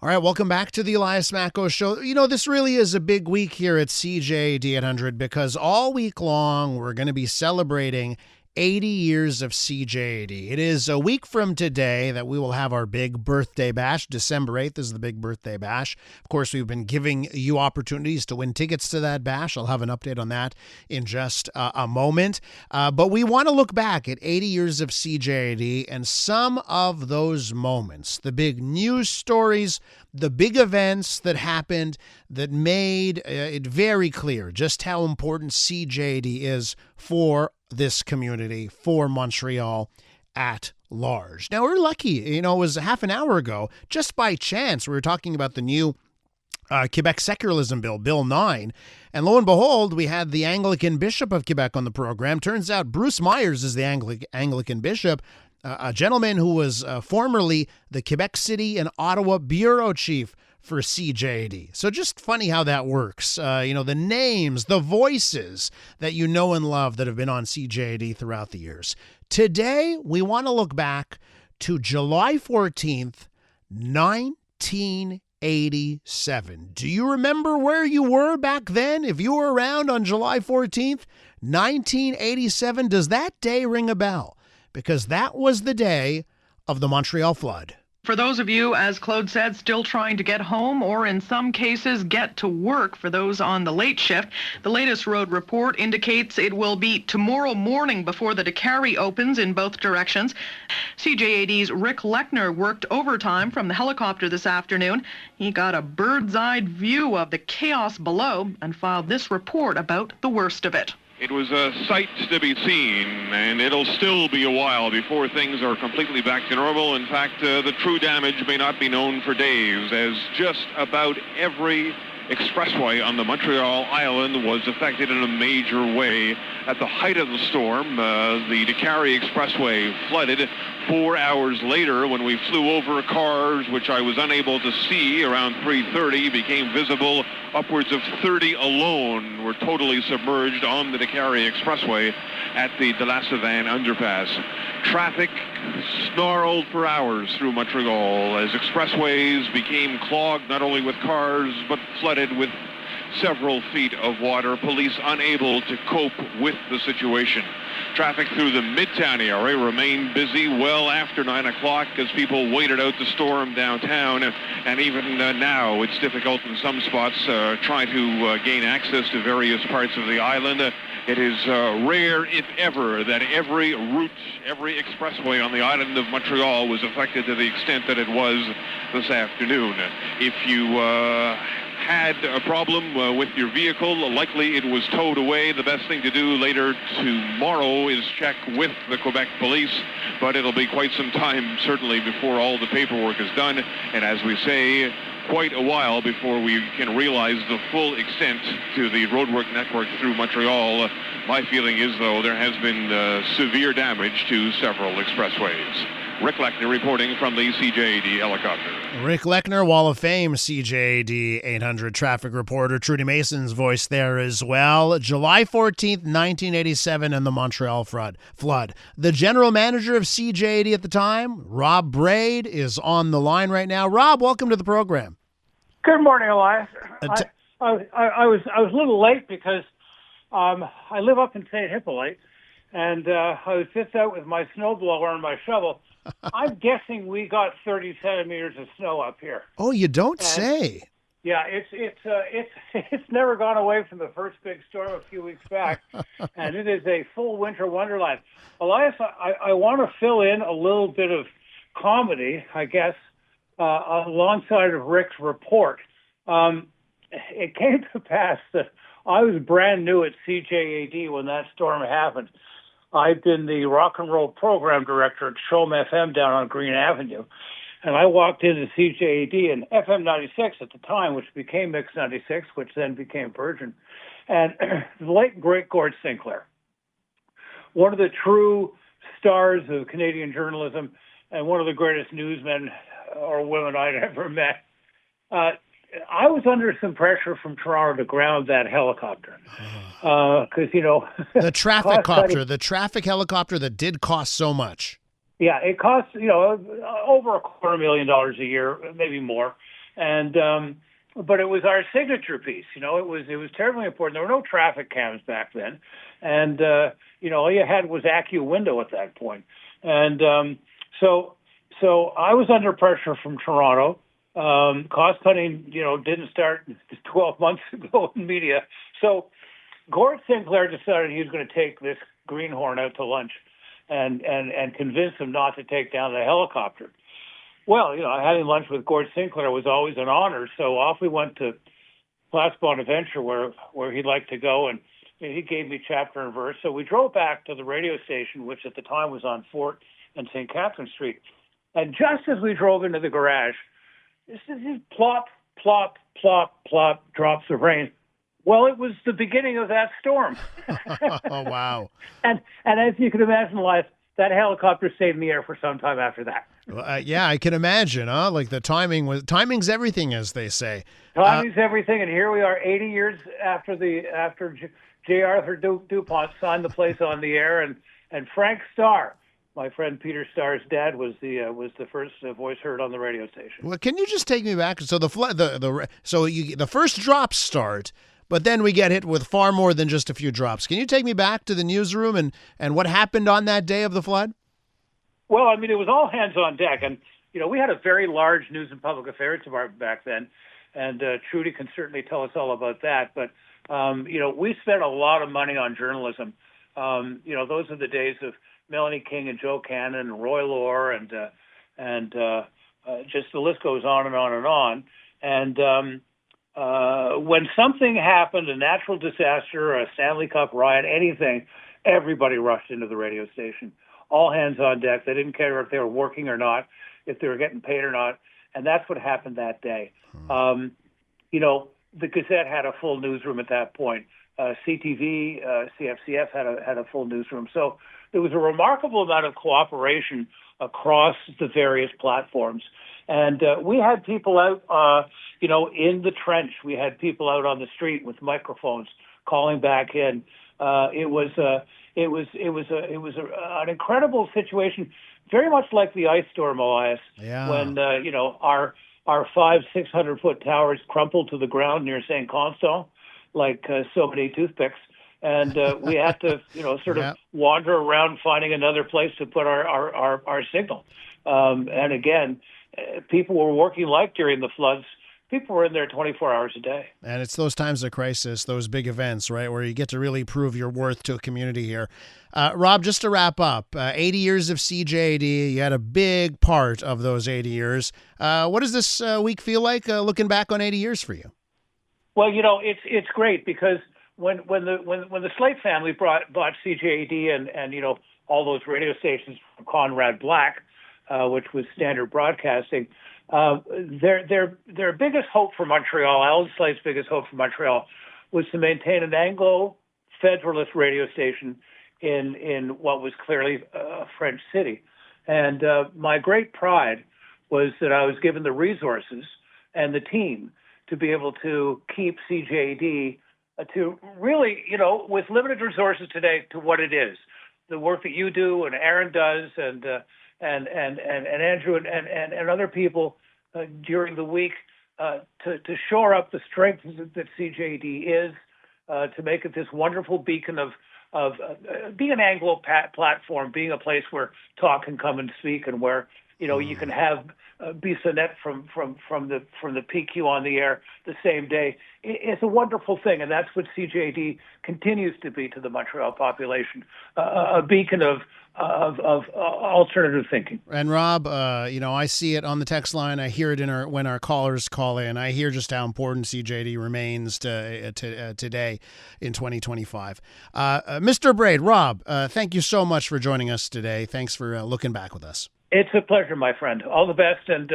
All right, welcome back to the Elias Makos Show. You know, this really is a big week here at CJAD 800 because all week long we're going to be celebrating 80 years of CJAD. It is a week from today that we will have our big birthday bash. December 8th is the big birthday bash. Of course, we've been giving you opportunities to win tickets to that bash. I'll have an update on that in just a moment. But we want to look back at 80 years of CJAD and some of those moments, the big news stories, the big events that happened that made it very clear just how important CJAD is for this community, for Montreal at large. Now, we're lucky, it was half an hour ago, just by chance, we were talking about the new Quebec secularism bill, Bill 9, and lo and behold, we had the Anglican Bishop of Quebec on the program. Turns out Bruce Myers is the Anglican Bishop, a gentleman who was formerly the Quebec City and Ottawa bureau chief for CJAD. So just funny how that works. The names, the voices that you know and love that have been on CJAD throughout the years. Today, we want to look back to July 14th, 1987. Do you remember where you were back then? If you were around on July 14th, 1987, does that day ring a bell? Because that was the day of the Montreal Flood. For those of you, as Claude said, still trying to get home or in some cases get to work for those on the late shift, the latest road report indicates it will be tomorrow morning before the Décarie opens in both directions. CJAD's Rick Lechner worked overtime from the helicopter this afternoon. He got a bird's-eye view of the chaos below and filed this report about the worst of it. It was a sight to be seen, and it'll still be a while before things are completely back to normal. In fact, the true damage may not be known for days, as just about every expressway on the Montreal Island was affected in a major way. At the height of the storm, the Décarie Expressway flooded. 4 hours later, when we flew over cars, which I was unable to see around 3:30, became visible. Upwards of 30 alone were totally submerged on the Décarie Expressway at the De La Savane underpass. Traffic snarled for hours through Montreal as expressways became clogged not only with cars but flooded with several feet of water. Police unable to cope with the situation. Traffic through the Midtown area remained busy well after 9 o'clock as people waited out the storm downtown. And even now, it's difficult in some spots trying to gain access to various parts of the island. It is rare, if ever, that every route, every expressway on the island of Montreal was affected to the extent that it was this afternoon. If you had a problem with your vehicle, likely it was towed away. The best thing to do later tomorrow is check with the Quebec police, but it'll be quite some time, certainly, before all the paperwork is done. And as we say, quite a while before we can realize the full extent to the roadwork network through Montreal. My feeling is, though, there has been severe damage to several expressways. Rick Lechner reporting from the CJAD helicopter. Rick Lechner, Wall of Fame, CJAD 800 traffic reporter. Trudy Mason's voice there as well. July 14th, 1987, and the Montreal flood. The general manager of CJAD at the time, Rob Braide, is on the line right now. Rob, welcome to the program. Good morning, Elias. I was a little late because I live up in St. Hippolyte, and I was just out with my snowblower and my shovel. I'm guessing we got 30 centimeters of snow up here. Oh, you don't say. Yeah, it's never gone away from the first big storm a few weeks back, and it is a full winter wonderland. Elias, I want to fill in a little bit of comedy, I guess, alongside of Rick's report. It came to pass that I was brand new at CJAD when that storm happened. I've been the rock and roll program director at Shom FM down on Green Avenue. And I walked into CJAD and FM 96 at the time, which became Mix 96, which then became Virgin. And the late, great Gord Sinclair, one of the true stars of Canadian journalism and one of the greatest newsmen or women I'd ever met. I was under some pressure from Toronto to ground that helicopter because, the traffic helicopter that did cost so much. Yeah, it costs, over $250,000 a year, maybe more. And but it was our signature piece. It was terribly important. There were no traffic cams back then, and all you had was AccuWindow at that point. And so I was under pressure from Toronto. Cost cutting, didn't start 12 months ago in media. So Gord Sinclair decided he was going to take this greenhorn out to lunch and convince him not to take down the helicopter. Well, having lunch with Gord Sinclair was always an honor. So off we went to Place Bonaventure where he'd like to go, and he gave me chapter and verse. So we drove back to the radio station, which at the time was on Fort and St. Catherine Street. And just as we drove into the garage, this is plop, plop, plop, plop, drops of rain. Well, it was the beginning of that storm. Oh, wow. And as you can imagine, Elias, that helicopter stayed in the air for some time after that. Yeah, I can imagine, huh? Like timing's everything, as they say. Timing's everything, and here we are 80 years after J. Arthur DuPont signed the place on the air, and Frank Starr, my friend Peter Starr's dad, was the first voice heard on the radio station. Well, can you just take me back? So the first drops start, but then we get hit with far more than just a few drops. Can you take me back to the newsroom and what happened on that day of the flood? Well, I mean, it was all hands on deck, and we had a very large news and public affairs department back then, and Trudy can certainly tell us all about that. But we spent a lot of money on journalism. Those are the days of Melanie King and Joe Cannon and Roy Lohr and just the list goes on and on and on. And when something happened, a natural disaster, a Stanley Cup riot, anything, everybody rushed into the radio station. All hands on deck. They didn't care if they were working or not, if they were getting paid or not. And that's what happened that day. The Gazette had a full newsroom at that point. CTV, CFCF had a full newsroom. So there was a remarkable amount of cooperation across the various platforms. And we had people out, in the trench. We had people out on the street with microphones calling back in. It was an incredible situation, very much like the ice storm, Elias. Yeah. When our 500-600 foot towers crumpled to the ground near St. Constant, like so many toothpicks, and we had to sort of wander around finding another place to put our signal. And again, people were working like during the floods. People were in there 24 hours a day. And it's those times of crisis, those big events, right, where you get to really prove your worth to a community here. Rob, just to wrap up, 80 years of CJAD, you had a big part of those 80 years. What does this week feel like, looking back on 80 years for you? Well, it's great because when the Slate family bought CJAD and all those radio stations from Conrad Black, which was Standard Broadcasting, their biggest hope for Montreal, Alan Slate's biggest hope for Montreal, was to maintain an Anglo-Federalist radio station in what was clearly a French city. And my great pride was that I was given the resources and the team to be able to keep CJAD to really, with limited resources today, to what it is. The work that you do and Aaron does and Andrew and other people during the week to shore up the strength that CJAD is, to make it this wonderful beacon of being an Anglo platform, being a place where talk can come and speak, and where you can have Bissonnette from the PQ on the air the same day. It's a wonderful thing, and that's what CJAD continues to be to the Montreal population, a beacon of alternative thinking. And Rob, I see it on the text line. I hear it when our callers call in. I hear just how important CJAD remains today in 2025. Mr. Braide, Rob, thank you so much for joining us today. Thanks for looking back with us. It's a pleasure, my friend. All the best, and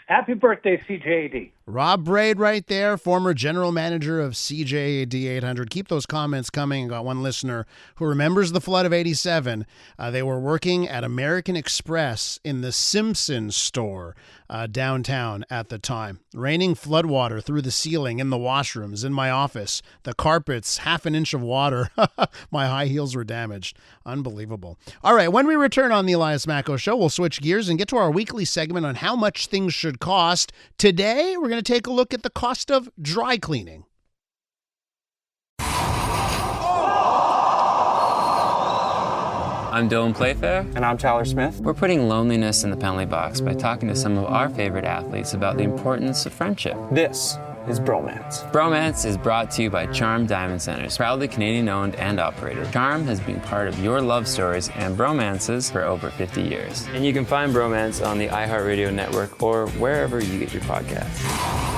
happy birthday, CJAD. Rob Braide right there, former general manager of CJAD 800. Keep those comments coming. Got one listener who remembers the flood of 87. They were working at American Express in the Simpsons store downtown at the time. Raining floodwater through the ceiling in the washrooms, in my office. The carpets, half an inch of water. My high heels were damaged. Unbelievable. All right, when we return on the Elias Makos Show, we'll switch gears and get to our weekly segment on how much things should cost. Today, we're going to take a look at the cost of dry cleaning. I'm Dylan Playfair. And I'm Tyler Smith. We're putting loneliness in the penalty box by talking to some of our favorite athletes about the importance of friendship. This is Bromance. Bromance is brought to you by Charm Diamond Centers, proudly Canadian-owned and operated. Charm has been part of your love stories and bromances for over 50 years. And you can find Bromance on the iHeartRadio network or wherever you get your podcasts.